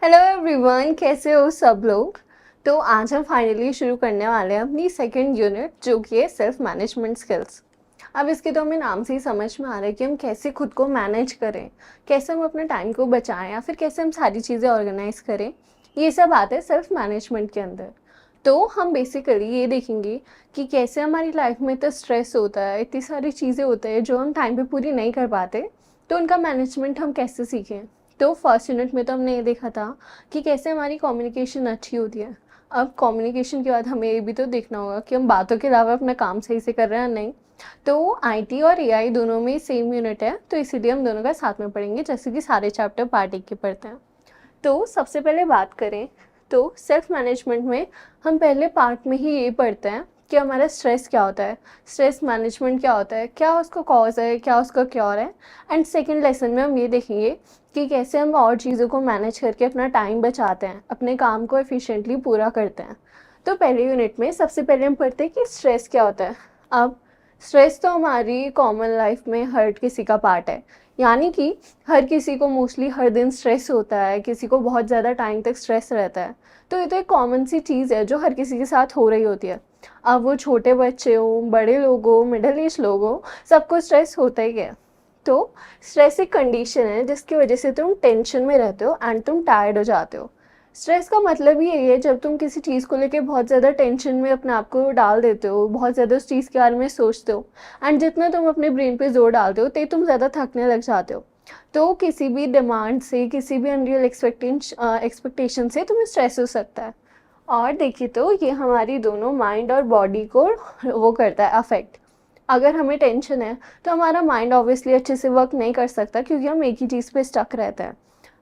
Hello everyone, कैसे हो सब लोग। तो आज हम फाइनली शुरू करने वाले हैं अपनी सेकंड यूनिट, जो कि है सेल्फ मैनेजमेंट स्किल्स। अब इसके तो हमें नाम से ही समझ में आ रहा है कि हम कैसे खुद को मैनेज करें, कैसे हम अपने टाइम को बचाएं या फिर कैसे हम सारी चीज़ें ऑर्गेनाइज करें। ये सब आते हैं सेल्फ मैनेजमेंट के अंदर। तो हम बेसिकली ये देखेंगे कि कैसे हमारी लाइफ में इतना स्ट्रेस होता है, इतनी सारी चीज़ें होती है जो हम टाइम पे पूरी नहीं कर पाते, तो उनका मैनेजमेंट हम कैसे सीखें। तो फर्स्ट यूनिट में तो हमने ये देखा था कि कैसे हमारी कम्युनिकेशन अच्छी होती है। अब कम्युनिकेशन के बाद हमें ये भी तो देखना होगा कि हम बातों के अलावा अपना काम सही से कर रहे हैं या नहीं। तो आईटी और एआई दोनों में सेम यूनिट है, तो इसीलिए हम दोनों का साथ में पढ़ेंगे, जैसे कि सारे चैप्टर पार्ट एक के पढ़ते हैं। तो सबसे पहले बात करें तो सेल्फ मैनेजमेंट में हम पहले पार्ट में ही ये पढ़ते हैं कि हमारा स्ट्रेस क्या होता है, स्ट्रेस मैनेजमेंट क्या होता है, क्या उसका कॉज है, क्या उसका क्योर है। एंड सेकंड लेसन में हम ये देखेंगे कि कैसे हम और चीज़ों को मैनेज करके अपना टाइम बचाते हैं, अपने काम को एफिशिएंटली पूरा करते हैं। तो पहले यूनिट में सबसे पहले हम पढ़ते हैं कि स्ट्रेस क्या होता है। अब स्ट्रेस तो हमारी कॉमन लाइफ में हर किसी का पार्ट है, यानी कि हर किसी को मोस्टली हर दिन स्ट्रेस होता है, किसी को बहुत ज़्यादा टाइम तक स्ट्रेस रहता है। तो ये तो एक कॉमन सी चीज़ है जो हर किसी के साथ हो रही होती है। अब वो छोटे बच्चे हो, बड़े लोग हो, मिडिल एज लोग हो, सबको स्ट्रेस होता ही है। तो स्ट्रेस एक कंडीशन है जिसकी वजह से तुम टेंशन में रहते हो एंड तुम टायर्ड हो जाते हो। स्ट्रेस का मतलब ही यही है जब तुम किसी चीज़ को लेके बहुत ज़्यादा टेंशन में अपने आप को डाल देते हो, बहुत ज़्यादा उस चीज़ के बारे में सोचते हो, एंड जितना तुम अपने ब्रेन पे जोर डालते हो तो तुम ज़्यादा थकने लग जाते हो। तो किसी भी डिमांड से, किसी भी अनरियल एक्सपेक्टेशन से तुम्हें स्ट्रेस हो सकता है। और देखिए तो ये हमारी दोनों माइंड और बॉडी को वो करता है अफेक्ट। अगर हमें टेंशन है तो हमारा माइंड ऑब्वियसली अच्छे से वर्क नहीं कर सकता, क्योंकि हम एक ही चीज़ पे स्टक रहते हैं।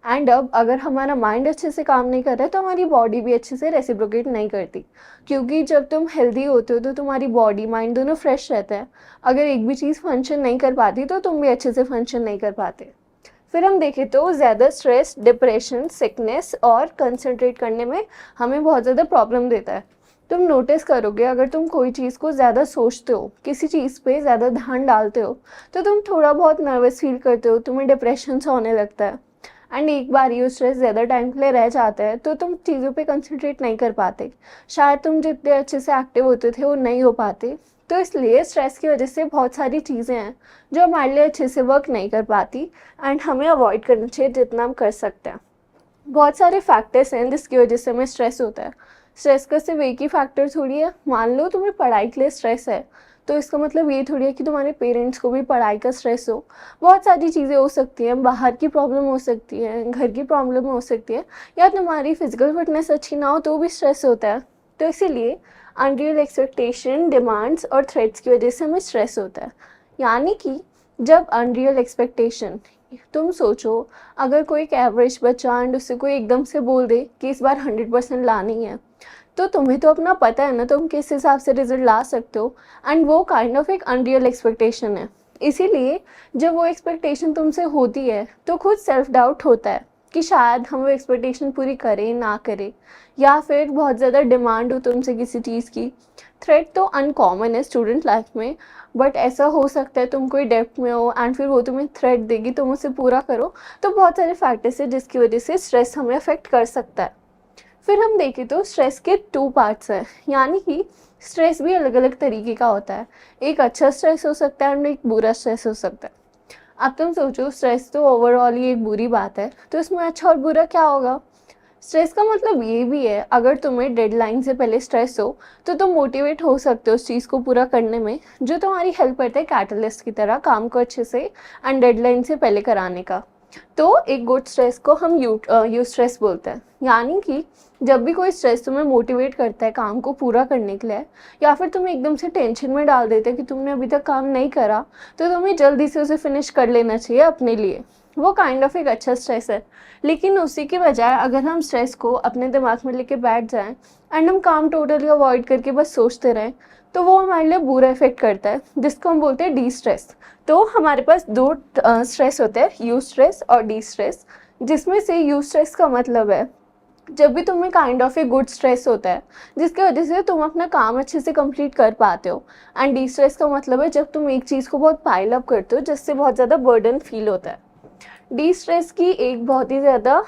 एंड अब अगर हमारा माइंड अच्छे से काम नहीं कर रहा है तो हमारी बॉडी भी अच्छे से रेसिप्रोकेट नहीं करती, क्योंकि जब तुम हेल्दी होते हो तो तुम्हारी बॉडी माइंड दोनों फ्रेश रहता है। अगर एक भी चीज़ फंक्शन नहीं कर पाती तो तुम भी अच्छे से फंक्शन नहीं कर पाते। फिर हम देखें तो ज़्यादा स्ट्रेस डिप्रेशन, सिकनेस और कंसंट्रेट करने में हमें बहुत ज़्यादा प्रॉब्लम देता है। तुम नोटिस करोगे, अगर तुम कोई चीज़ को ज़्यादा सोचते हो, किसी चीज़ पे ज़्यादा ध्यान डालते हो, तो तुम थोड़ा बहुत नर्वस फील करते हो, तुम्हें डिप्रेशन सा होने लगता है। एंड एक बार ये स्ट्रेस ज़्यादा टाइम के लिए रह जाता है तो तुम चीज़ों पे कंसंट्रेट नहीं कर पाते, शायद तुम जितने अच्छे से एक्टिव होते थे वो नहीं हो पाते। तो इसलिए स्ट्रेस की वजह से बहुत सारी चीज़ें हैं जो हमारे लिए अच्छे से वर्क नहीं कर पाती, एंड हमें अवॉइड करना चाहिए जितना हम कर सकते हैं। बहुत सारे फैक्टर्स हैं जिसकी वजह से हमें स्ट्रेस होता है। स्ट्रेस का सिर्फ एक ही फैक्टर थोड़ी है। मान लो तुम्हें पढ़ाई के लिए स्ट्रेस है, तो इसका मतलब ये थोड़ी है कि तुम्हारे पेरेंट्स को भी पढ़ाई का स्ट्रेस हो। बहुत सारी चीज़ें हो सकती हैं, बाहर की प्रॉब्लम हो सकती है, घर की प्रॉब्लम हो सकती है, या तुम्हारी फिजिकल फिटनेस अच्छी ना हो तो भी स्ट्रेस होता है। तो इसीलिए अनरियल एक्सपेक्टेशन, डिमांड्स और थ्रेट्स की वजह से हमें स्ट्रेस होता है। यानी कि जब अनरियल एक्सपेक्टेशन, तुम सोचो, अगर कोई एक एवरेज बच्चा एंड उससे कोई एकदम से बोल दे कि इस बार 100% लानी है, तो तुम्हें तो अपना पता है ना तुम किस हिसाब से रिजल्ट ला सकते हो। एंड वो काइंड ऑफ एक अनरियल एक्सपेक्टेशन है। इसीलिए जब वो एक्सपेक्टेशन तुमसे होती है तो खुद सेल्फ डाउट होता है कि शायद हम वो एक्सपेक्टेशन पूरी करें ना करें, या फिर बहुत ज़्यादा डिमांड हो तुमसे किसी चीज़ की। थ्रेट तो अनकॉमन है स्टूडेंट लाइफ में, बट ऐसा हो सकता है तुम कोई डेप्थ में हो एंड फिर वो तुम्हें थ्रेट देगी, तुम उसे पूरा करो। तो बहुत सारे फैक्टर्स है जिसकी वजह से स्ट्रेस हमें अफेक्ट कर सकता है। फिर हम देखें तो स्ट्रेस के 2 पार्ट्स हैं, यानी कि स्ट्रेस भी अलग अलग तरीके का होता है। एक अच्छा स्ट्रेस हो सकता है और एक बुरा स्ट्रेस हो सकता है। अब तुम सोचो, स्ट्रेस तो ओवरऑल ही एक बुरी बात है, तो इसमें अच्छा और बुरा क्या होगा। स्ट्रेस का मतलब ये भी है, अगर तुम्हें डेडलाइन से पहले स्ट्रेस हो तो तुम मोटिवेट हो सकते हो उस चीज़ को पूरा करने में, जो तुम्हारी हेल्प करता है कैटलिस्ट की तरह काम को अच्छे से एंड डेडलाइन से पहले कराने का। तो एक गुड स्ट्रेस को हम यू स्ट्रेस बोलते हैं। यानी कि जब भी कोई स्ट्रेस तुम्हें मोटिवेट करता है काम को पूरा करने के लिए, या फिर तुम्हें एकदम से टेंशन में डाल देता है कि तुमने अभी तक काम नहीं करा, तो तुम्हें जल्दी से उसे फिनिश कर लेना चाहिए अपने लिए। वो काइंड ऑफ एक अच्छा स्ट्रेस है। लेकिन उसी के बजाय अगर हम स्ट्रेस को अपने दिमाग में लेके बैठ जाएं एंड हम काम टोटली अवॉइड करके बस सोचते रहें, तो वो हमारे लिए बुरा इफेक्ट करता है, जिसको हम बोलते हैं डी स्ट्रेस। तो हमारे पास 2 स्ट्रेस होते हैं, यू स्ट्रेस और डी स्ट्रेस। जिसमें से यू स्ट्रेस का मतलब है जब भी तुम्हें kind of a good stress होता है जिसकी वजह से तुम अपना काम अच्छे से कंप्लीट कर पाते हो। एंड डी स्ट्रेस का मतलब है जब तुम एक चीज़ को बहुत पाइल अप करते हो जिससे बहुत ज़्यादा बर्डन फील होता है। डी स्ट्रेस की एक बहुत ही ज़्यादा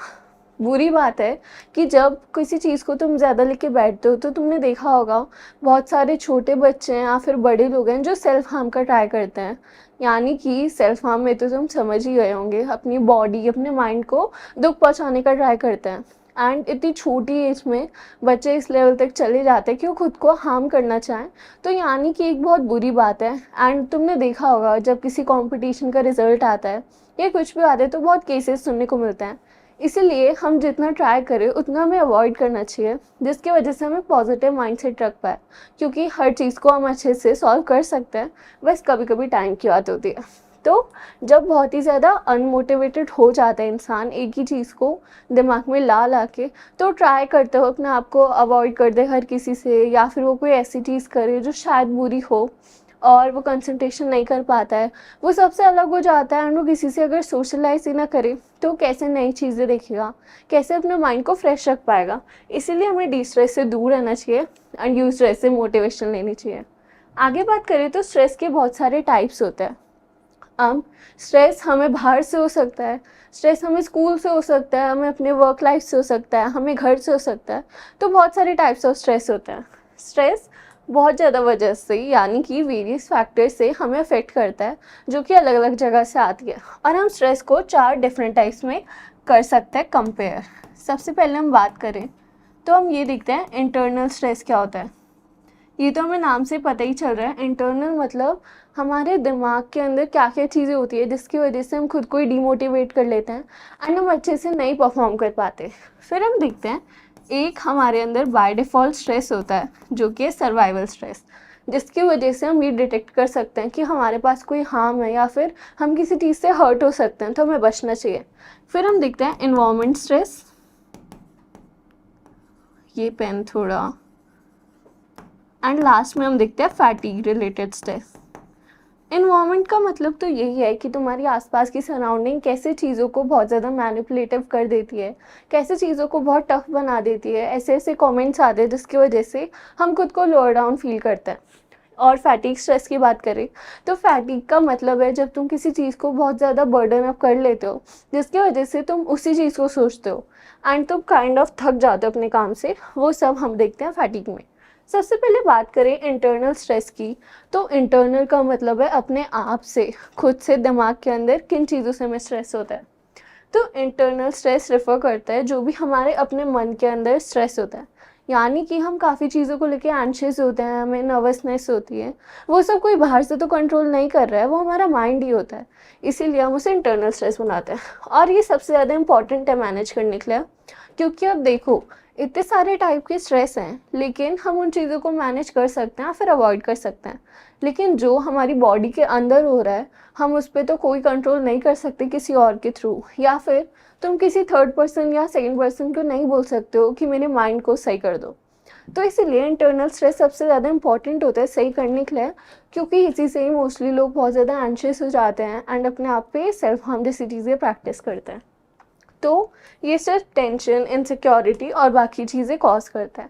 बुरी बात है कि जब किसी चीज़ को तुम ज़्यादा लेके बैठते हो तो तुमने देखा होगा बहुत सारे छोटे बच्चे हैं या फिर बड़े लोग हैं जो सेल्फ हार्म का ट्राई करते हैं। यानी कि सेल्फ हार्म में तो तुम समझ ही गए होंगे, अपनी बॉडी अपने माइंड को दुख पहुंचाने का ट्राई करते हैं। एंड इतनी छोटी एज में बच्चे इस लेवल तक चले जाते हैं कि वो खुद को हार्म करना चाहें, तो यानी कि एक बहुत बुरी बात है। एंड तुमने देखा होगा जब किसी कंपटीशन का रिजल्ट आता है या कुछ भी आता है तो बहुत केसेस सुनने को मिलते हैं। इसीलिए हम जितना ट्राई करें उतना हमें अवॉइड करना चाहिए, जिसकी वजह से हमें पॉजिटिव माइंडसेट रख पाए, क्योंकि हर चीज़ को हम अच्छे से सॉल्व कर सकते हैं, बस कभी कभी टाइम की बात होती है। तो जब बहुत ही ज़्यादा अनमोटिवेटेड हो जाता है इंसान एक ही चीज़ को दिमाग में ला ला के, तो ट्राई करते हो अपने आप को अवॉइड कर दे हर किसी से, या फिर वो कोई ऐसी चीज़ करे जो शायद बुरी हो और वो कंसंट्रेशन नहीं कर पाता है, वो सबसे अलग हो जाता है। एंड वो किसी से अगर सोशलाइज ही ना करे तो कैसे नई चीज़ें देखेगा, कैसे अपने माइंड को फ्रेश रख पाएगा। इसीलिए हमें डी स्ट्रेस से दूर रहना चाहिए एंड यू स्ट्रेस से मोटिवेशन लेनी चाहिए। आगे बात करें तो स्ट्रेस के बहुत सारे टाइप्स होते हैं। स्ट्रेस हमें बाहर से हो सकता है, स्ट्रेस हमें स्कूल से हो सकता है, हमें अपने वर्क लाइफ से हो सकता है, हमें घर से हो सकता है। तो बहुत सारे टाइप्स ऑफ स्ट्रेस होते हैं। स्ट्रेस बहुत ज़्यादा वजह से यानी कि वेरियस फैक्टर से हमें अफेक्ट करता है, जो कि अलग अलग जगह से आती है। और हम स्ट्रेस को 4 डिफरेंट टाइप्स में कर सकते हैं कंपेयर। सबसे पहले हम बात करें तो हम ये देखते हैं इंटरनल स्ट्रेस क्या होता है। ये तो हमें नाम से पता ही चल रहा है। इंटरनल मतलब हमारे दिमाग के अंदर क्या क्या चीज़ें होती है जिसकी वजह से हम खुद को ही डिमोटिवेट कर लेते हैं एंड हम अच्छे से नहीं परफॉर्म कर पाते। फिर हम देखते हैं एक हमारे अंदर बाय डिफ़ॉल्ट स्ट्रेस होता है जो कि है सर्वाइवल स्ट्रेस, जिसकी वजह से हम ये डिटेक्ट कर सकते हैं कि हमारे पास कोई हार्म है या फिर हम किसी चीज़ से हर्ट हो सकते हैं, तो हमें बचना चाहिए। फिर हम देखते हैं इन्वायरमेंट स्ट्रेस, ये पेन थोड़ा, एंड लास्ट में हम देखते हैं फैटीग रिलेटेड स्ट्रेस। इन्वायरमेंट का मतलब तो यही है कि तुम्हारी आसपास की सराउंडिंग कैसे चीज़ों को बहुत ज़्यादा मैनिपुलेटिव कर देती है, कैसे चीज़ों को बहुत टफ बना देती है। ऐसे ऐसे कमेंट्स आते हैं जिसकी वजह से हम खुद को लोअर डाउन फील करते हैं। और फैटिग स्ट्रेस की बात करें तो फैटिग का मतलब है जब तुम किसी चीज़ को बहुत ज़्यादा बर्डन अप कर लेते हो जिसकी वजह से तुम उसी चीज़ को सोचते हो एंड तुम काइंड ऑफ थक जाते हो अपने काम से, वो सब हम देखते हैं फैटिग में। सबसे पहले बात करें इंटरनल स्ट्रेस की, तो इंटरनल का मतलब है अपने आप से, खुद से, दिमाग के अंदर किन चीज़ों से हमें स्ट्रेस होता है। तो इंटरनल स्ट्रेस रेफर करता है जो भी हमारे अपने मन के अंदर स्ट्रेस होता है, यानी कि हम काफ़ी चीज़ों को लेके एंशियस होते हैं, हमें नर्वसनेस होती है, वो सब कोई बाहर से तो कंट्रोल नहीं कर रहा है, वो हमारा माइंड ही होता है। इसीलिए हम उसे इंटरनल स्ट्रेस बनाते हैं और ये सबसे ज़्यादा इंपॉर्टेंट है मैनेज करने के लिए, क्योंकि अब देखो इतने सारे टाइप के स्ट्रेस हैं लेकिन हम उन चीज़ों को मैनेज कर सकते हैं फिर अवॉइड कर सकते हैं, लेकिन जो हमारी बॉडी के अंदर हो रहा है हम उस पर तो कोई कंट्रोल नहीं कर सकते किसी और के थ्रू, या फिर तुम किसी थर्ड पर्सन या सेकंड पर्सन को नहीं बोल सकते हो कि मेरे माइंड को सही कर दो। तो इसीलिए इंटरनल स्ट्रेस सबसे ज़्यादा इंपॉर्टेंट होता है सही करने के लिए, क्योंकि इसी से ही मोस्टली लोग बहुत ज़्यादा एंशियस हो जाते हैं एंड अपने आप पे सेल्फ हार्म जैसी चीज़ें प्रैक्टिस करते हैं। तो ये सिर्फ टेंशन, इनसिक्योरिटी और बाकी चीज़ें कॉज करता है।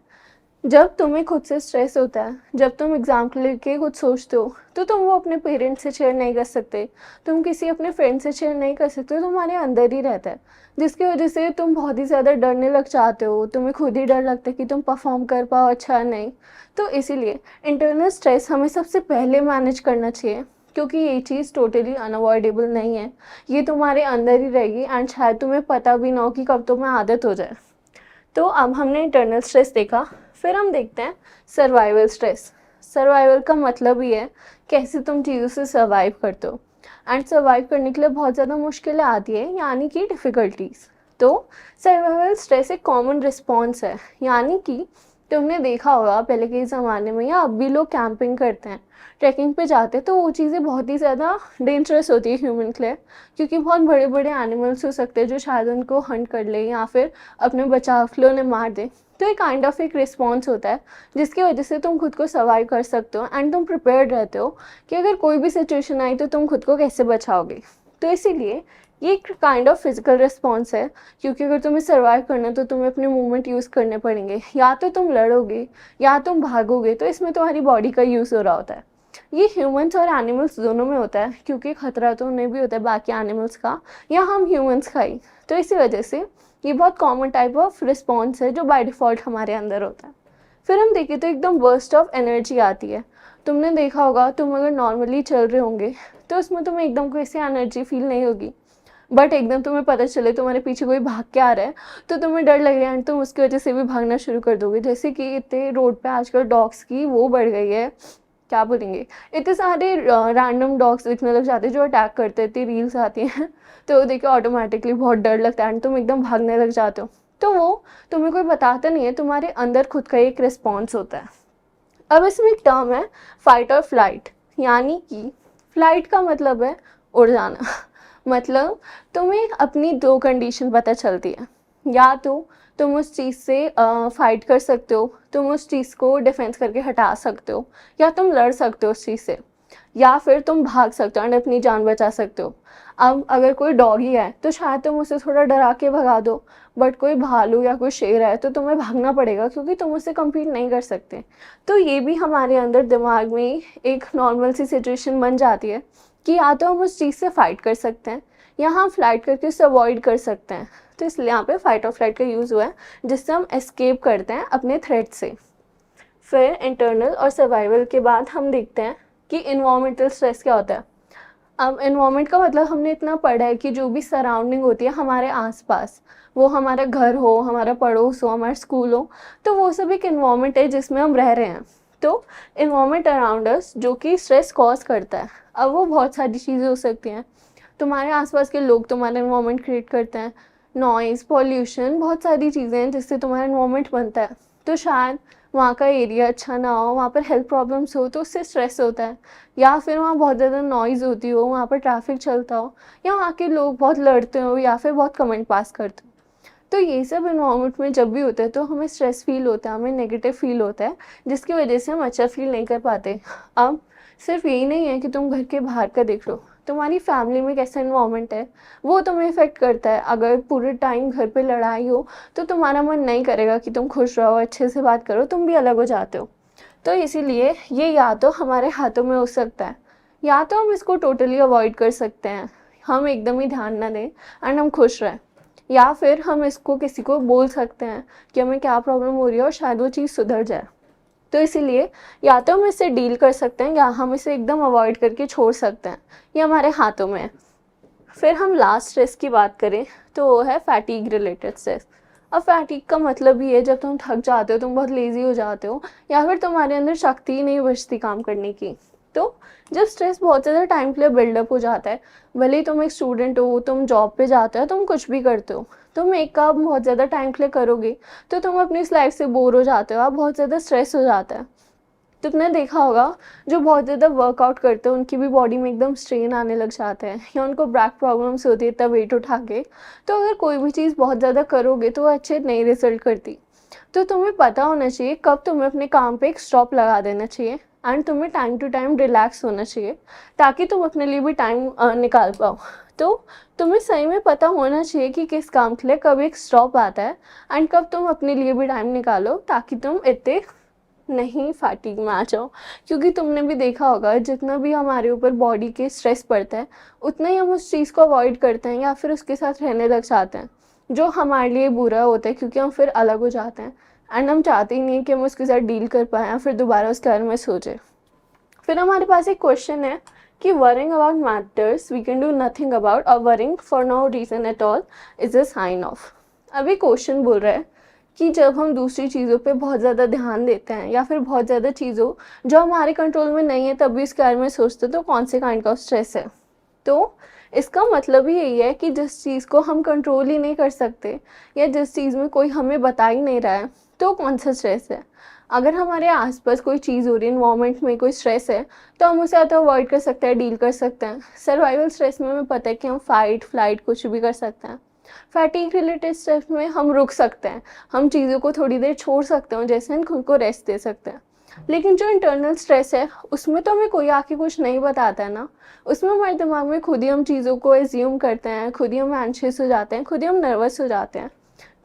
जब तुम्हें खुद से स्ट्रेस होता है, जब तुम एग्ज़ाम को लेके कुछ सोचते हो तो तुम वो अपने पेरेंट्स से शेयर नहीं कर सकते, तुम किसी अपने फ्रेंड से शेयर नहीं कर सकते, तुम्हारे अंदर ही रहता है, जिसकी वजह से तुम बहुत ही ज़्यादा डरने लग जाते हो, तुम्हें खुद ही डर लगता है कि तुम परफॉर्म कर पाओ अच्छा नहीं। तो इसीलिए इंटरनल स्ट्रेस हमें सबसे पहले मैनेज करना चाहिए, क्योंकि ये चीज़ टोटली अनअवॉइडेबल नहीं है, ये तुम्हारे अंदर ही रहेगी एंड शायद तुम्हें पता भी ना हो कि कब तुम्हें आदत हो जाए। तो अब हमने इंटरनल स्ट्रेस देखा, फिर हम देखते हैं सर्वाइवल स्ट्रेस। सर्वाइवल का मतलब ही है कैसे तुम चीज़ों से सर्वाइव करते हो एंड सर्वाइव करने के लिए बहुत ज़्यादा मुश्किलें आती है, यानी कि डिफ़िकल्टीज। तो सर्वाइवल स्ट्रेस एक कॉमन रिस्पॉन्स है, यानी कि तुमने देखा होगा पहले के ज़माने में या अब भी लोग कैंपिंग करते हैं, ट्रैकिंग पे जाते हैं, तो वो चीज़ें बहुत ही ज़्यादा डेंजरस होती है ह्यूमन के लिए, क्योंकि बहुत बड़े बड़े एनिमल्स हो सकते हैं जो शायद उनको हंट कर ले या फिर अपने बचाव के लिए उन्हें मार दे। तो एक काइंड ऑफ एक रिस्पॉन्स होता है जिसकी वजह से तुम खुद को सर्वाइव कर सकते हो एंड तुम प्रिपेयर्ड रहते हो कि अगर कोई भी सिचुएशन आई तो तुम खुद को कैसे बचाओगे। तो इसीलिए ये एक काइंड ऑफ फिजिकल रिस्पॉन्स है, क्योंकि अगर तुम्हें सर्वाइव करना है तो तुम्हें अपने मूवमेंट यूज़ करने पड़ेंगे, या तो तुम लड़ोगे या तुम भागोगे, तो इसमें तुम्हारी बॉडी का यूज़ हो रहा होता है। ये ह्यूमंस और एनिमल्स दोनों में होता है, क्योंकि खतरा तो उन्हें भी होता है बाकी एनिमल्स का या हम ह्यूमंस का ही। तो इसी वजह से ये बहुत कॉमन टाइप ऑफ रिस्पॉन्स है जो बाय डिफ़ॉल्ट हमारे अंदर होता है। फिर हम देखें तो एकदम बर्स्ट ऑफ एनर्जी आती है। तुमने देखा होगा, तुम अगर नॉर्मली चल रहे होंगे तो उसमें तुम्हें एकदम कोई ऐसी एनर्जी फील नहीं होगी, बट एकदम तुम्हें पता चले तुम्हारे पीछे कोई भाग के आ रहा है तो तुम्हें डर लगेगा एंड तुम उसकी वजह से भी भागना शुरू कर दोगे। जैसे कि इतने रोड पे आजकल डॉग्स की वो बढ़ गई है, क्या बोलेंगे, इतने सारे रैंडम डॉग्स दिखने लग जाते हैं जो अटैक करते हैं, इतनी रील्स आती हैं तो देखिए ऑटोमेटिकली बहुत डर लगता है एंड तुम एकदम भागने लग जाते हो। तो वो तुम्हें कोई बताता नहीं है, तुम्हारे अंदर खुद का एक रिस्पॉन्स होता है। अब इसमें एक टर्म है फाइट और फ्लाइट, यानी कि फ्लाइट का मतलब है उड़ जाना मतलब तुम्हें अपनी दो कंडीशन पता चलती है, या तो तुम उस चीज़ से फाइट कर सकते हो, तुम उस चीज़ को डिफेंस करके हटा सकते हो, या तुम लड़ सकते हो उस चीज़ से, या फिर तुम भाग सकते हो एंड अपनी जान बचा सकते हो। अब अगर कोई डॉगी है तो शायद तुम उसे थोड़ा डरा के भगा दो, बट कोई भालू या कोई शेर है तो तुम्हें भागना पड़ेगा क्योंकि तुम उससे कम्पीट नहीं कर सकते। तो ये भी हमारे अंदर दिमाग में एक नॉर्मल सी सिचुएशन बन जाती है कि या तो हम उस चीज़ से फाइट कर सकते हैं या हम फ्लाइट करके उससे अवॉइड कर सकते हैं। तो इसलिए यहाँ पे फाइट और फ्लाइट का यूज़ हुआ है जिससे हम एस्केप करते हैं अपने थ्रेट से। फिर इंटरनल और सर्वाइवल के बाद हम देखते हैं कि इन्वायरमेंटल स्ट्रेस क्या होता है। अब इन्वायरमेंट का मतलब हमने इतना पढ़ा है कि जो भी सराउंडिंग होती है हमारे आसपास, वो हमारा घर हो, हमारा पड़ोस हो, हमारा स्कूल हो, तो वो सब एक इन्वायरमेंट है जिसमें हम रह रहे हैं। तो इन्वायरमेंट अराउंड अस जो कि स्ट्रेस कॉज करता है। अब वो बहुत सारी चीज़ें हो सकती हैं, तुम्हारे आसपास के लोग तुम्हारा इन्वायरमेंट क्रिएट करते हैं, नॉइज़, पॉल्यूशन, बहुत सारी चीज़ें हैं जिससे तुम्हारा इन्वायरमेंट बनता है। तो शायद वहाँ का एरिया अच्छा ना हो, वहाँ पर हेल्थ प्रॉब्लम्स हो तो उससे स्ट्रेस होता है, या फिर वहाँ बहुत ज़्यादा नॉइज़ होती हो, वहाँ पर ट्रैफिक चलता हो, या वहाँ के लोग बहुत लड़ते हो या फिर बहुत कमेंट पास करते हो। तो ये सब इन्वायरमेंट में जब भी होता है तो हमें स्ट्रेस फील होता है, हमें नेगेटिव फील होता है, जिसकी वजह से हम अच्छा फील नहीं कर पाते। अब सिर्फ यही नहीं है कि तुम घर के बाहर का देख लो, तुम्हारी फैमिली में कैसा इन्वायरमेंट है वो तुम्हें इफ़ेक्ट करता है। अगर पूरे टाइम घर पे लड़ाई हो तो तुम्हारा मन नहीं करेगा कि तुम खुश रहो, अच्छे से बात करो, तुम भी अलग हो जाते हो। तो इसीलिए ये या तो हमारे हाथों में हो सकता है, या तो हम इसको टोटली अवॉइड कर सकते हैं, हम एकदम ही ध्यान ना दें एंड हम खुश रहें, या फिर हम इसको किसी को बोल सकते हैं कि हमें क्या प्रॉब्लम हो रही है और शायद वो चीज़ सुधर जाए। तो इसीलिए या तो हम इससे डील कर सकते हैं या हम इसे एकदम अवॉइड करके छोड़ सकते हैं, ये हमारे हाथों में है। फिर हम लास्ट स्ट्रेस की बात करें तो वो है फैटीग रिलेटेड स्ट्रेस। अब फैटीग का मतलब ही है जब तुम थक जाते हो, तुम बहुत लेज़ी हो जाते हो, या फिर तुम्हारे अंदर शक्ति ही नहीं बचती काम करने की। तो जब स्ट्रेस बहुत ज़्यादा टाइम के लिए बिल्डअप हो जाता है, भले ही तुम एक स्टूडेंट हो, तुम जॉब पे जाते हो, तुम कुछ भी करते हो, तुम एक काम बहुत ज़्यादा टाइम के लिए करोगे तो तुम अपनी इस लाइफ से बोर हो जाते हो, आप बहुत ज़्यादा स्ट्रेस हो जाता है। तुमने देखा होगा जो बहुत ज़्यादा वर्कआउट करते हैं उनकी भी बॉडी में एकदम स्ट्रेन आने लग जाता है, या उनको बैक प्रॉब्लम्स होती है इतना वेट उठा के। तो अगर कोई भी चीज़ बहुत ज़्यादा करोगे तो वो अच्छे नहीं रिजल्ट करती। तो तुम्हें पता होना चाहिए कब तुम्हें अपने काम पे एक स्टॉप लगा देना चाहिए एंड तुम्हें टाइम टू टाइम रिलैक्स होना चाहिए ताकि तुम अपने लिए भी टाइम निकाल पाओ। तो तुम्हें सही में पता होना चाहिए कि किस काम के लिए कब एक स्टॉप आता है एंड कब तुम अपने लिए भी टाइम निकालो ताकि तुम इतने नहीं फैटीग में आ जाओ। क्योंकि तुमने भी देखा होगा जितना भी हमारे ऊपर बॉडी के स्ट्रेस पड़ता है उतना ही हम उस चीज़ को अवॉइड करते हैं या फिर उसके साथ रहने लग जाते हैं, जो हमारे लिए बुरा होता है क्योंकि हम फिर अलग हो जाते हैं एंड हम चाहते ही नहीं कि हम उसके साथ डील कर पाएँ या फिर दोबारा उसके बारे में सोचें। फिर हमारे पास एक क्वेश्चन है कि worrying about matters we can do nothing about और worrying for no reason at all is a sign of. अभी क्वेश्चन बोल रहा है कि जब हम दूसरी चीज़ों पे बहुत ज़्यादा ध्यान देते हैं या फिर बहुत ज़्यादा चीज़ों जो हमारे कंट्रोल में नहीं है तब भी इसके बारे में सोचते तो कौन से काइंड का स्ट्रेस है। तो इसका मतलब ही यही है कि जिस चीज़ को हम कंट्रोल ही नहीं कर सकते या जिस चीज़ में कोई हमें बता ही नहीं रहा है तो कौन सा स्ट्रेस है। अगर हमारे आसपास कोई चीज़ हो रही है, इन्वायरमेंट में कोई स्ट्रेस है, तो हम उसे या तो अवॉइड कर सकते हैं, डील कर सकते हैं। सर्वाइवल स्ट्रेस में हमें पता है कि हम फाइट फ्लाइट कुछ भी कर सकते हैं। फैटीग रिलेटेड स्ट्रेस में हम रुक सकते हैं, हम चीज़ों को थोड़ी देर छोड़ सकते हैं, जैसे हम खुद को रेस्ट दे सकते हैं। लेकिन जो इंटरनल स्ट्रेस है उसमें तो हमें कोई आके कुछ नहीं बताता है ना, उसमें हमारे दिमाग में खुद ही हम चीज़ों को एज्यूम करते हैं, खुद ही हम एंशियस हो जाते हैं, खुद ही हम नर्वस हो जाते हैं।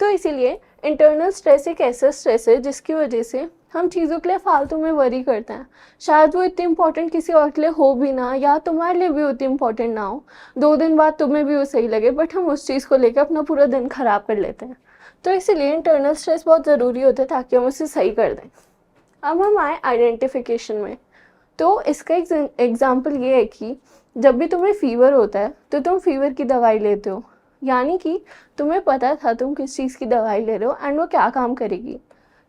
तो इसीलिए इंटरनल स्ट्रेस एक ऐसा स्ट्रेस है जिसकी वजह से हम चीज़ों के लिए फालतू में वरी करते हैं। शायद वो इतनी इंपॉर्टेंट किसी और के लिए हो भी ना, या तुम्हारे लिए भी उतनी इंपॉर्टेंट ना हो, 2 दिन बाद तुम्हें भी वो सही लगे, बट हम उस चीज़ को लेकर अपना पूरा दिन ख़राब कर लेते हैं। तो इसीलिए इंटरनल स्ट्रेस बहुत ज़रूरी होता है ताकि हम उसे सही कर दें। अब हम आए आइडेंटिफिकेशन में। तो इसका एग्जाम्पल ये है कि जब भी तुम्हें फ़ीवर होता है तो तुम फ़ीवर की दवाई लेते हो, यानी कि तुम्हें पता था तुम किस चीज़ की दवाई ले रहे हो एंड वो क्या काम करेगी।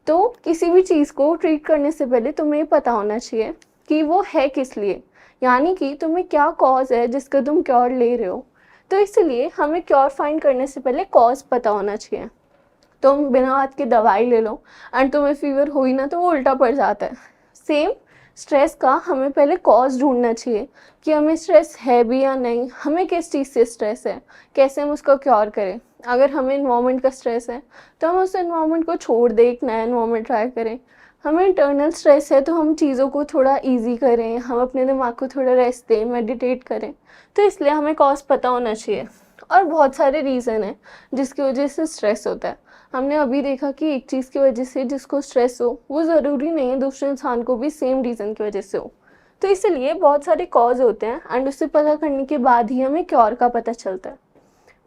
तो किसी भी चीज़ को ट्रीट करने से पहले तुम्हें पता होना चाहिए कि वो है किस लिए, यानी कि तुम्हें क्या कॉज है जिसका तुम क्योर ले रहे हो। तो इसलिए हमें क्योर फाइंड करने से पहले कॉज पता होना चाहिए। तुम बिना बात की दवाई ले लो एंड तुम्हें फीवर हो ही ना तो वो उल्टा पड़ जाता है। सेम स्ट्रेस का हमें पहले कॉज ढूंढना चाहिए कि हमें स्ट्रेस है भी या नहीं, हमें किस चीज़ से स्ट्रेस है, कैसे हम उसको क्योर करें। अगर हमें इन्वायरमेंट का स्ट्रेस है तो हम उस इन्वायरमेंट को छोड़ दें, एक नया इन्वायरमेंट ट्राई करें। हमें इंटरनल स्ट्रेस है तो हम चीज़ों को थोड़ा इजी करें, हम अपने दिमाग को थोड़ा रेस्ट दें, मेडिटेट करें। तो इसलिए हमें कॉज पता होना चाहिए। और बहुत सारे रीज़न हैं जिसकी वजह से स्ट्रेस होता है। हमने अभी देखा कि एक चीज़ की वजह से जिसको स्ट्रेस हो वो ज़रूरी नहीं है दूसरे इंसान को भी सेम रीज़न की वजह से हो। तो इसलिए बहुत सारे कॉज होते हैं एंड उसे पता करने के बाद ही हमें क्योर का पता चलता है।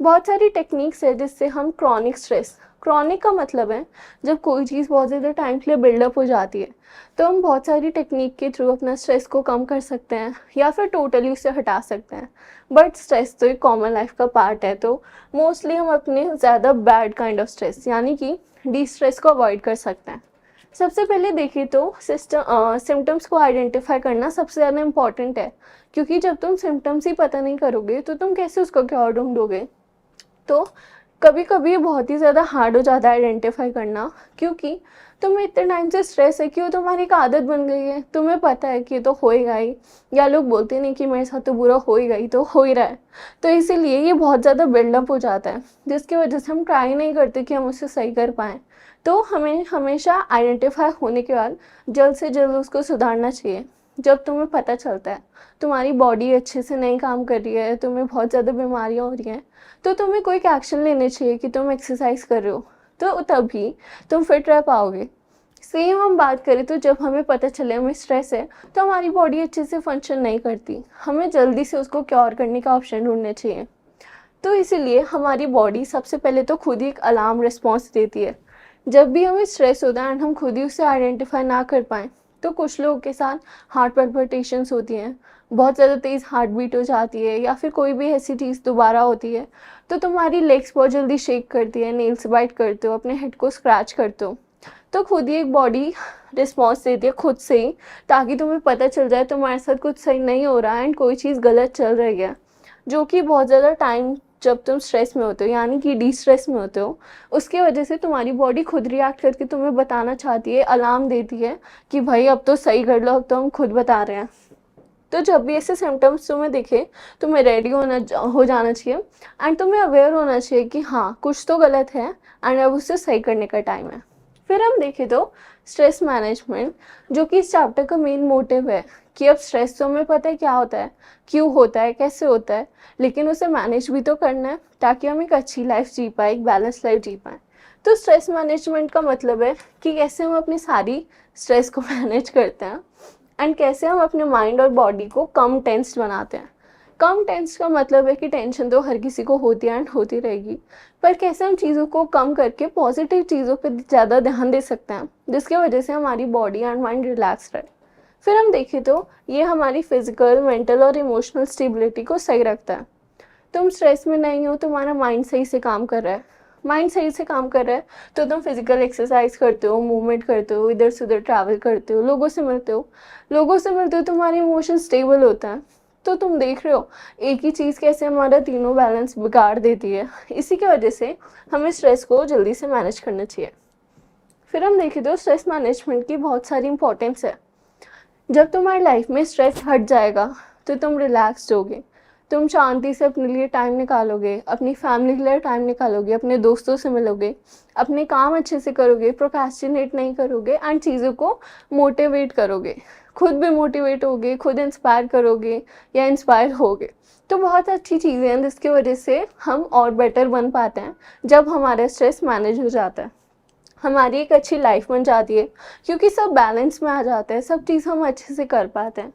बहुत सारी टेक्निक्स है जिससे हम क्रॉनिक स्ट्रेस, क्रॉनिक का मतलब है जब कोई चीज़ बहुत ज़्यादा टाइम के लिए बिल्डअप हो जाती है, तो हम बहुत सारी टेक्निक के थ्रू अपना स्ट्रेस को कम कर सकते हैं या फिर टोटली उसे हटा सकते हैं। बट स्ट्रेस तो एक कॉमन लाइफ का पार्ट है, तो मोस्टली हम अपने ज़्यादा बैड काइंड ऑफ स्ट्रेस यानी कि डी स्ट्रेस को अवॉइड कर सकते हैं। सबसे पहले देखिए तो सिम्टम्स को आइडेंटिफाई करना सबसे ज़्यादा इम्पॉर्टेंट है, क्योंकि जब तुम सिम्टम्स ही पता नहीं करोगे तो तुम कैसे उसका क्योर ढूंढोगे। तो कभी कभी बहुत ही ज़्यादा हार्ड हो जाता है आइडेंटिफाई करना, क्योंकि तुम्हें इतने टाइम से स्ट्रेस है कि वो तुम्हारी एक आदत बन गई है, तुम्हें पता है कि ये तो होएगा ही, या लोग बोलते नहीं कि मेरे साथ तो बुरा होएगा ही, तो हो ही रहा है। तो इसीलिए ये बहुत ज़्यादा बिल्डअप हो जाता है जिसकी वजह से हम ट्राई नहीं करते कि हम उसे सही कर पाएँ। तो हमें हमेशा आइडेंटिफाई होने के बाद जल्द से जल्द उसको सुधारना चाहिए। जब तुम्हें पता चलता है तुम्हारी बॉडी अच्छे से नहीं काम कर रही है, तुम्हें बहुत ज़्यादा बीमारियाँ हो रही हैं, तो तुम्हें कोई एक्शन लेने चाहिए कि तुम एक्सरसाइज कर रहे हो, तो तभी तुम फिट रह पाओगे। सेम हम बात करें तो जब हमें पता चले हमें स्ट्रेस है तो हमारी बॉडी अच्छे से फंक्शन नहीं करती, हमें जल्दी से उसको क्योर करने का ऑप्शन ढूंढने चाहिए। तो इसीलिए हमारी बॉडी सबसे पहले तो खुद ही एक अलार्म रिस्पॉन्स देती है। जब भी हमें स्ट्रेस होता है एंड हम खुद ही उसे आइडेंटिफाई ना कर पाएँ, तो कुछ लोगों के साथ हार्ट पल्पिटेशंस होती हैं, बहुत ज़्यादा तेज़ हार्ट बीट हो जाती है, या फिर कोई भी ऐसी चीज़ दोबारा होती है तो तुम्हारी लेग्स बहुत जल्दी शेक करती है, नेल्स बाइट करते हो, अपने हेड को स्क्रैच करते हो। तो खुद ही एक बॉडी रिस्पॉन्स देती है खुद से ही, ताकि तुम्हें पता चल जाए तुम्हारे साथ कुछ सही नहीं हो रहा है एंड कोई चीज़ गलत चल रही है। जो कि बहुत ज़्यादा टाइम जब तुम स्ट्रेस में होते हो यानी कि डी स्ट्रेस में होते हो, उसकी वजह से तुम्हारी बॉडी खुद रिएक्ट करके तुम्हें बताना चाहती है, अलार्म देती है कि भाई अब तो सही कर लो, अब तो हम खुद बता रहे हैं। तो जब भी ऐसे सिम्टम्स तुम्हें दिखे, तुम्हें रेडी हो जाना चाहिए एंड तुम्हें अवेयर होना चाहिए कि हाँ कुछ तो गलत है एंड अब उसे सही करने का टाइम है। फिर हम देखें तो स्ट्रेस मैनेजमेंट, जो कि इस चैप्टर का मेन मोटिव है कि अब स्ट्रेस तो हमें पता है क्या होता है, क्यों होता है, कैसे होता है, लेकिन उसे मैनेज भी तो करना है ताकि हम एक अच्छी लाइफ जी पाए, एक बैलेंस लाइफ जी पाएँ। तो स्ट्रेस मैनेजमेंट का मतलब है कि कैसे हम अपनी सारी स्ट्रेस को मैनेज करते हैं एंड कैसे हम अपने माइंड और बॉडी को कम टेंस्ड बनाते हैं। कम टेंस का मतलब है कि टेंशन तो हर किसी को होती है एंड होती रहेगी, पर कैसे हम चीज़ों को कम करके पॉजिटिव चीज़ों पे ज़्यादा ध्यान दे सकते हैं जिसकी वजह से हमारी बॉडी एंड माइंड रिलैक्स रहे। फिर हम देखें तो ये हमारी फिजिकल, मेंटल और इमोशनल स्टेबिलिटी को सही रखता है। तुम स्ट्रेस में नहीं हो, तुम्हारा माइंड सही से काम कर रहा है, माइंड सही से काम कर रहा है तो तुम फिजिकल एक्सरसाइज करते हो, मूवमेंट करते हो, इधर से उधर ट्रैवल करते हो, लोगों से मिलते हो, तुम्हारे इमोशन स्टेबल होता है। तो तुम देख रहे हो एक ही चीज़ कैसे हमारा तीनों बैलेंस बिगाड़ देती है। इसी की वजह से हमें स्ट्रेस को जल्दी से मैनेज करना चाहिए। फिर हम देखें तो स्ट्रेस मैनेजमेंट की बहुत सारी इंपॉर्टेंस है। जब तुम्हारी लाइफ में स्ट्रेस हट जाएगा तो तुम रिलैक्स्ड होगे, तुम शांति से अपने लिए टाइम निकालोगे, अपनी फैमिली के लिए टाइम निकालोगे, अपने दोस्तों से मिलोगे, अपने काम अच्छे से करोगे, प्रोक्रेस्टिनेट नहीं करोगे एंड चीज़ों को मोटिवेट करोगे, खुद भी मोटिवेट होगे, खुद इंस्पायर करोगे या इंस्पायर होगे। तो बहुत अच्छी चीज़ें हैं जिसकी वजह से हम और बेटर बन पाते हैं जब हमारा स्ट्रेस मैनेज हो जाता है। हमारी एक अच्छी लाइफ बन जाती है, क्योंकि सब बैलेंस में आ जाता है, सब चीज़ हम अच्छे से कर पाते हैं।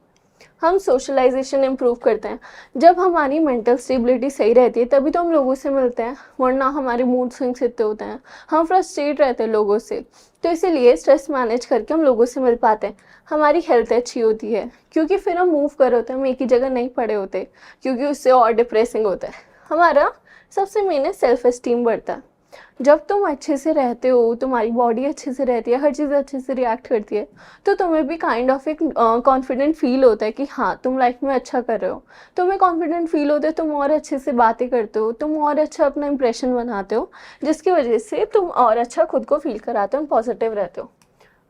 हम सोशलाइजेशन इम्प्रूव करते हैं। जब हमारी मेंटल स्टेबिलिटी सही रहती है तभी तो हम लोगों से मिलते हैं, वरना हमारे मूड स्विंग्स इतने होते हैं, हम फ्रस्ट्रेट रहते हैं लोगों से। तो इसीलिए स्ट्रेस मैनेज करके हम लोगों से मिल पाते हैं, हमारी हेल्थ अच्छी होती है, क्योंकि फिर हम मूव कर होते हैं, हम एक ही जगह नहीं पड़े होते, क्योंकि उससे और डिप्रेसिंग होता है। हमारा सबसे मेन है सेल्फ एस्टीम बढ़ता है। जब तुम अच्छे से रहते हो, तुम्हारी बॉडी अच्छे से रहती है, हर चीज़ अच्छे से रिएक्ट करती है, तो तुम्हें भी काइंड ऑफ एक कॉन्फिडेंट फील होता है कि हाँ तुम लाइफ में अच्छा कर रहे हो। तुम्हें कॉन्फिडेंट फील होता है, तुम और अच्छे से बातें करते हो, तुम और अच्छा अपना इंप्रेशन बनाते हो, जिसकी वजह से तुम और अच्छा खुद को फील कराते हो, पॉजिटिव रहते हो।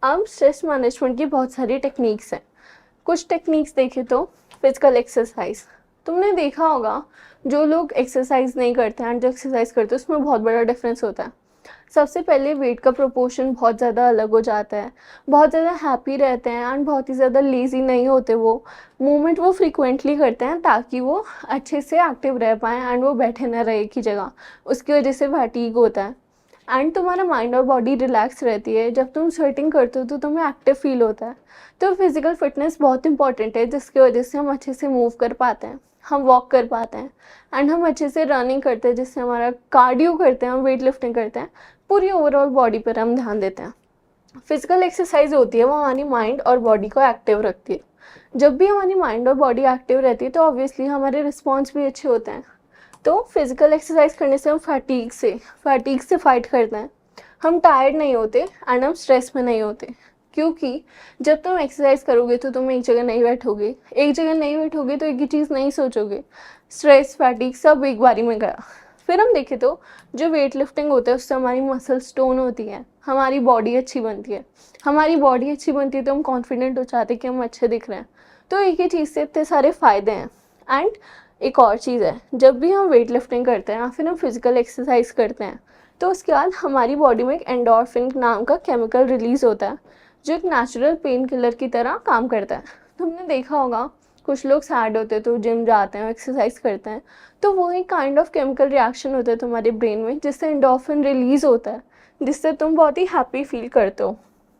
अब स्ट्रेस मैनेजमेंट की बहुत सारी टेक्निक्स हैं। कुछ टेक्निक्स देखें तो फिजिकल एक्सरसाइज। तुमने देखा होगा जो लोग एक्सरसाइज नहीं करते हैं एंड जो एक्सरसाइज करते हैं उसमें बहुत बड़ा डिफरेंस होता है। सबसे पहले वेट का प्रोपोर्शन बहुत ज़्यादा अलग हो जाता है, बहुत ज़्यादा हैप्पी रहते हैं एंड बहुत ही ज़्यादा लेज़ी नहीं होते। वो मूवमेंट वो फ्रीक्वेंटली करते हैं ताकि वो अच्छे से एक्टिव रह पाएँ एंड वो बैठे ना रहे एक ही जगह, उसकी वजह से फैटीग होता है। एंड तुम्हारा माइंड और बॉडी रिलैक्स रहती है। जब तुम स्वेटिंग करते हो तो तुम्हें एक्टिव फील होता है। तो फिजिकल फिटनेस बहुत इंपॉर्टेंट है, जिसकी वजह से हम अच्छे से मूव कर पाते हैं, हम वॉक कर पाते हैं एंड हम अच्छे से रनिंग करते हैं, जिससे हमारा कार्डियो करते हैं, हम वेट लिफ्टिंग करते हैं, पूरी ओवरऑल बॉडी पर हम ध्यान देते हैं। फिजिकल एक्सरसाइज होती है वो हमारी माइंड और बॉडी को एक्टिव रखती है। जब भी हमारी माइंड और बॉडी एक्टिव रहती है तो ऑब्वियसली हमारे रिस्पॉन्स भी अच्छे होते हैं। तो फिजिकल एक्सरसाइज करने से हम फैटीग से फाइट करते हैं, हम टायर्ड नहीं होते एंड हम स्ट्रेस में नहीं होते। क्योंकि जब तुम एक्सरसाइज करोगे तो तुम एक जगह नहीं बैठोगे तो एक ही चीज़ नहीं सोचोगे, स्ट्रेस फैटीग सब एक बारी में गया। फिर हम देखें तो जो वेट लिफ्टिंग होता है उससे हमारी मसल्स टोन होती है, हमारी बॉडी अच्छी बनती है। हमारी बॉडी अच्छी बनती है तो हम कॉन्फिडेंट हो जाते हैं कि हम अच्छे दिख रहे हैं। तो एक ही चीज़ से इतने सारे फ़ायदे हैं। एंड एक और चीज़ है, जब भी हम वेट लिफ्टिंग करते हैं या फिर हम फिजिकल एक्सरसाइज करते हैं तो उसके बाद हमारी बॉडी में एक एंडोर्फिन नाम का केमिकल रिलीज होता है, जो एक नेचुरल पेन किलर की तरह काम करता है। तुमने देखा होगा कुछ लोग सैड होते हैं तो जिम जाते हैं, एक्सरसाइज करते हैं, तो वो एक काइंड ऑफ केमिकल रिएक्शन होता है तुम्हारे ब्रेन में, जिससे एंडोर्फिन रिलीज होता है, जिससे तुम बहुत ही हैप्पी फील करते हो।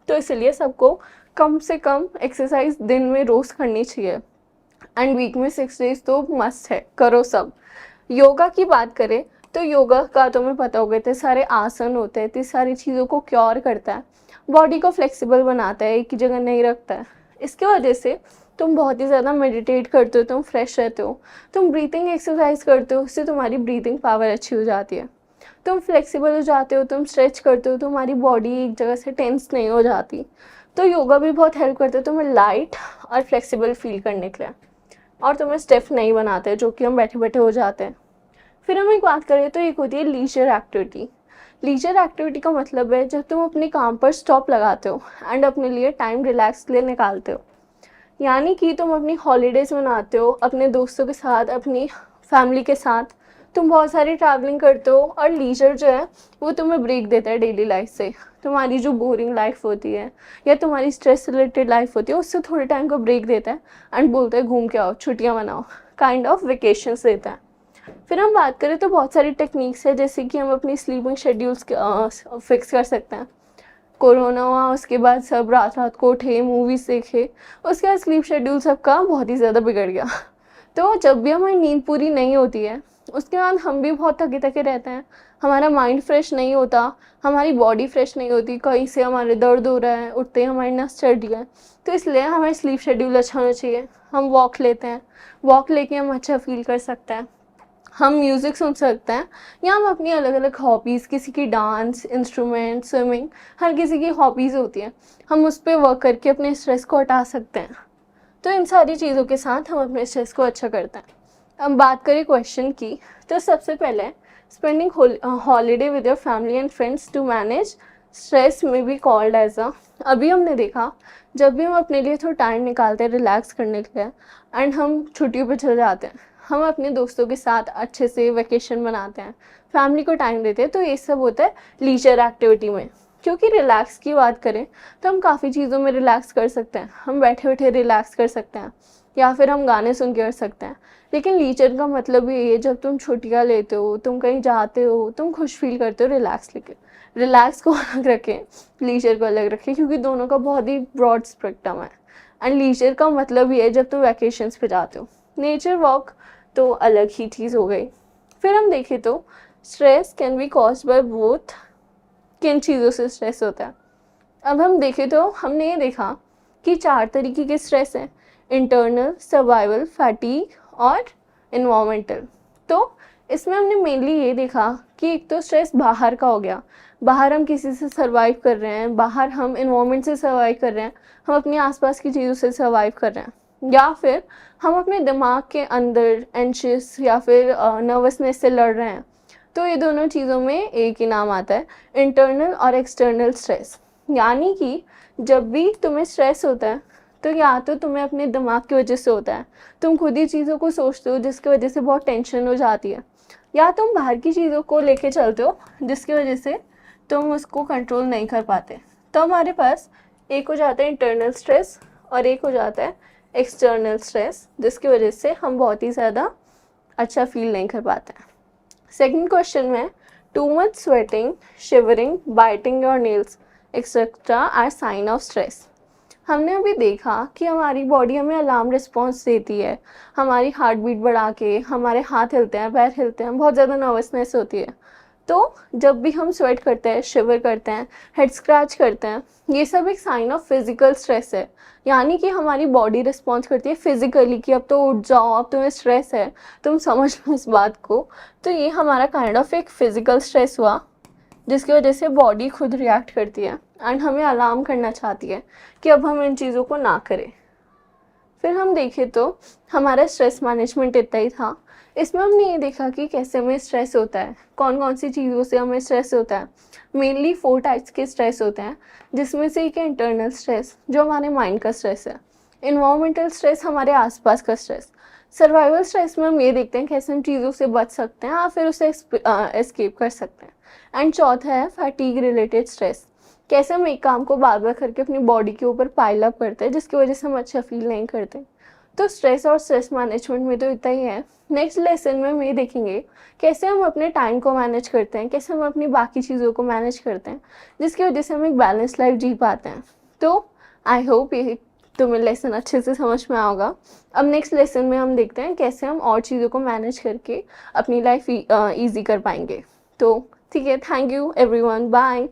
तो इसलिए सबको कम से कम एक्सरसाइज दिन में रोज़ करनी चाहिए एंड वीक में 6 डेज तो मस्ट है, करो सब। योगा की बात करें तो योगा का तुम्हें पता होगा इतने सारे आसन होते हैं, इतनी सारी चीज़ों को क्योर करता है, बॉडी को फ्लेक्सिबल बनाता है, एक ही जगह नहीं रखता है। इसके वजह से तुम बहुत ही ज़्यादा मेडिटेट करते हो, तुम फ्रेश रहते हो, तुम ब्रीथिंग एक्सरसाइज करते हो, उससे तुम्हारी ब्रीथिंग पावर अच्छी हो जाती है, तुम फ्लेक्सिबल हो जाते हो, तुम स्ट्रेच करते हो, तुम्हारी बॉडी एक जगह से टेंस नहीं हो जाती। तो योगा भी बहुत हेल्प करता है तुम्हें लाइट और फ्लेक्सिबल फील करने के लिए, और तुम्हें स्टिफ नहीं बनाते जो कि हम बैठे बैठे हो जाते हैं। फिर हम एक बात करें तो एक होती है लीजर एक्टिविटी। लीजर एक्टिविटी का मतलब है जब तुम अपने काम पर स्टॉप लगाते हो एंड अपने लिए टाइम रिलैक्स के लिए निकालते हो। यानी कि तुम अपनी हॉलीडेज़ मनाते हो अपने दोस्तों के साथ, अपनी फैमिली के साथ, तुम बहुत सारी ट्रैवलिंग करते हो, और लीजर जो है वो तुम्हें ब्रेक देता है डेली लाइफ से। तुम्हारी जो बोरिंग लाइफ होती है या तुम्हारी स्ट्रेस रिलेटेड लाइफ होती है उससे थोड़े टाइम को ब्रेक देता है एंड बोलता है घूम के आओ, छुट्टियाँ मनाओ, काइंड ऑफ वेकेशंस देता है। फिर हम बात करें तो बहुत सारी टेक्निक्स है, जैसे कि हम अपनी स्लीपिंग शेड्यूल्स फिक्स कर सकते हैं। कोरोना हुआ उसके बाद सब रात रात को उठे, मूवीज़ देखे, उसके बाद स्लीप शेड्यूल सबका बहुत ही ज़्यादा बिगड़ गया। तो जब भी हमारी नींद पूरी नहीं होती है उसके बाद हम भी बहुत थके थके रहते हैं, हमारा माइंड फ्रेश नहीं होता, हमारी बॉडी फ्रेश नहीं होती, कहीं से हमारे दर्द हो रहा है, उठते ही हमारी नस चढ़ रही है। तो इसलिए हमारी स्लीप शेड्यूल अच्छा होना चाहिए। हम वॉक लेते हैं, वॉक लेके हम अच्छा फील कर सकते हैं, हम म्यूज़िक सुन सकते हैं, या हम अपनी अलग अलग हॉबीज़, किसी की डांस, इंस्ट्रूमेंट, स्विमिंग, हर किसी की हॉबीज़ होती हैं, हम उस पर वर्क करके अपने स्ट्रेस को हटा सकते हैं। तो इन सारी चीज़ों के साथ हम अपने स्ट्रेस को अच्छा करते हैं। अब बात करें क्वेश्चन की, तो सबसे पहले spending holiday with your family and friends to manage stress may be called as a. अभी हमने देखा जब भी हम अपने लिए थोड़ा टाइम निकालते हैं रिलैक्स करने के लिए एंड हम छुट्टियों पे चले जाते हैं, हम अपने दोस्तों के साथ अच्छे से वेकेशन मनाते हैं, फैमिली को टाइम देते हैं, तो ये सब होता है लीजर एक्टिविटी में। क्योंकि रिलैक्स की बात करें तो हम काफ़ी चीज़ों में रिलैक्स कर सकते हैं, हम बैठे बैठे रिलैक्स कर सकते हैं या फिर हम गाने सुन के कर सकते हैं। लेकिन लीजर का मतलब ये है जब तुम छुट्टियाँ लेते हो, तुम कहीं जाते हो, तुम खुश फील करते हो रिलैक्स लेके। रिलैक्स को अलग रखें, लीजर को अलग रखें, क्योंकि दोनों का बहुत ही ब्रॉड स्पेक्ट्रम है। एंड लीजर का मतलब ये है जब तुम वैकेशंस पे जाते हो। नेचर वॉक तो अलग ही चीज़ हो गई। फिर हम देखें तो stress can be caused by both. किन चीज़ों से स्ट्रेस होता है? अब हम देखें तो हमने ये देखा कि 4 तरीके के स्ट्रेस हैं, इंटरनल, सर्वाइवल, फैटीग और इन्वायरमेंटल। तो इसमें हमने मेनली ये देखा कि एक तो स्ट्रेस बाहर का हो गया, बाहर हम किसी से सर्वाइव कर रहे हैं, बाहर हम इन्वायरमेंट से सर्वाइव कर रहे हैं, हम अपने आसपास की चीज़ों से सर्वाइव कर रहे हैं, या फिर हम अपने दिमाग के अंदर एंशियस या फिर नर्वसनेस से लड़ रहे हैं। तो ये दोनों चीज़ों में एक ही नाम आता है, इंटरनल और एक्सटर्नल स्ट्रेस। यानी कि जब भी तुम्हें स्ट्रेस होता है तो या तो तुम्हें अपने दिमाग की वजह से होता है, तुम खुद ही चीज़ों को सोचते हो जिसकी वजह से बहुत टेंशन हो जाती है, या तुम बाहर की चीज़ों को लेके चलते हो जिसकी वजह से तुम उसको कंट्रोल नहीं कर पाते। तो हमारे पास एक हो जाता है इंटरनल स्ट्रेस और एक हो जाता है एक्सटर्नल स्ट्रेस, जिसकी वजह से हम बहुत ही ज़्यादा अच्छा फील नहीं कर पाते हैं। सेकेंड क्वेश्चन में, too much sweating, shivering, biting your nails etcetera are sign of stress. हमने अभी देखा कि हमारी बॉडी हमें अलार्म रिस्पॉन्स देती है, हमारी हार्ट बीट बढ़ा के, हमारे हाथ हिलते हैं, पैर हिलते हैं, बहुत ज़्यादा नर्वसनेस होती है। तो जब भी हम स्वेट करते हैं, शिवर करते हैं, हेड स्क्रैच करते हैं, ये सब एक साइन ऑफ फिजिकल स्ट्रेस है। यानी कि हमारी बॉडी रिस्पॉन्स करती है फिजिकली कि अब तो उठ जाओ, अब तुम्हें स्ट्रेस है, तुम समझ लो इस बात को। तो ये हमारा काइंड ऑफ एक फिजिकल स्ट्रेस हुआ, जिसकी वजह से बॉडी खुद रिएक्ट करती है एंड हमें अलार्म करना चाहती है कि अब हम इन चीज़ों को ना करें। फिर हम देखें तो हमारा स्ट्रेस मैनेजमेंट इतना ही था। इसमें हमने ये देखा कि कैसे हमें स्ट्रेस होता है, कौन कौन सी चीज़ों से हमें स्ट्रेस होता है। मेनली 4 टाइप्स के स्ट्रेस होते हैं, जिसमें से एक है इंटरनल स्ट्रेस जो हमारे माइंड का स्ट्रेस है, इन्वायरमेंटल स्ट्रेस हमारे आसपास का स्ट्रेस, सर्वाइवल स्ट्रेस में हम ये देखते हैं कैसे हम चीज़ों से बच सकते हैं या फिर उसे एस्केप कर सकते हैं, एंड चौथा है फैटीग रिलेटेड स्ट्रेस, कैसे हम एक काम को बार बार करके अपनी बॉडी के ऊपर पाइल अप करते हैं जिसकी वजह से हम अच्छा फील नहीं करते। तो स्ट्रेस और स्ट्रेस मैनेजमेंट में तो इतना ही है। नेक्स्ट लेसन में हम ये देखेंगे कैसे हम अपने टाइम को मैनेज करते हैं, कैसे हम अपनी बाकी चीज़ों को मैनेज करते हैं, जिसकी वजह से हम एक बैलेंस लाइफ जी पाते हैं। तो आई होप ये तुम्हें लेसन अच्छे से समझ में आएगा। अब नेक्स्ट लेसन में हम देखते हैं कैसे हम और चीज़ों को मैनेज करके अपनी लाइफ ईजी कर पाएंगे। तो ठीक है, थैंक यू एवरीवन, बाय।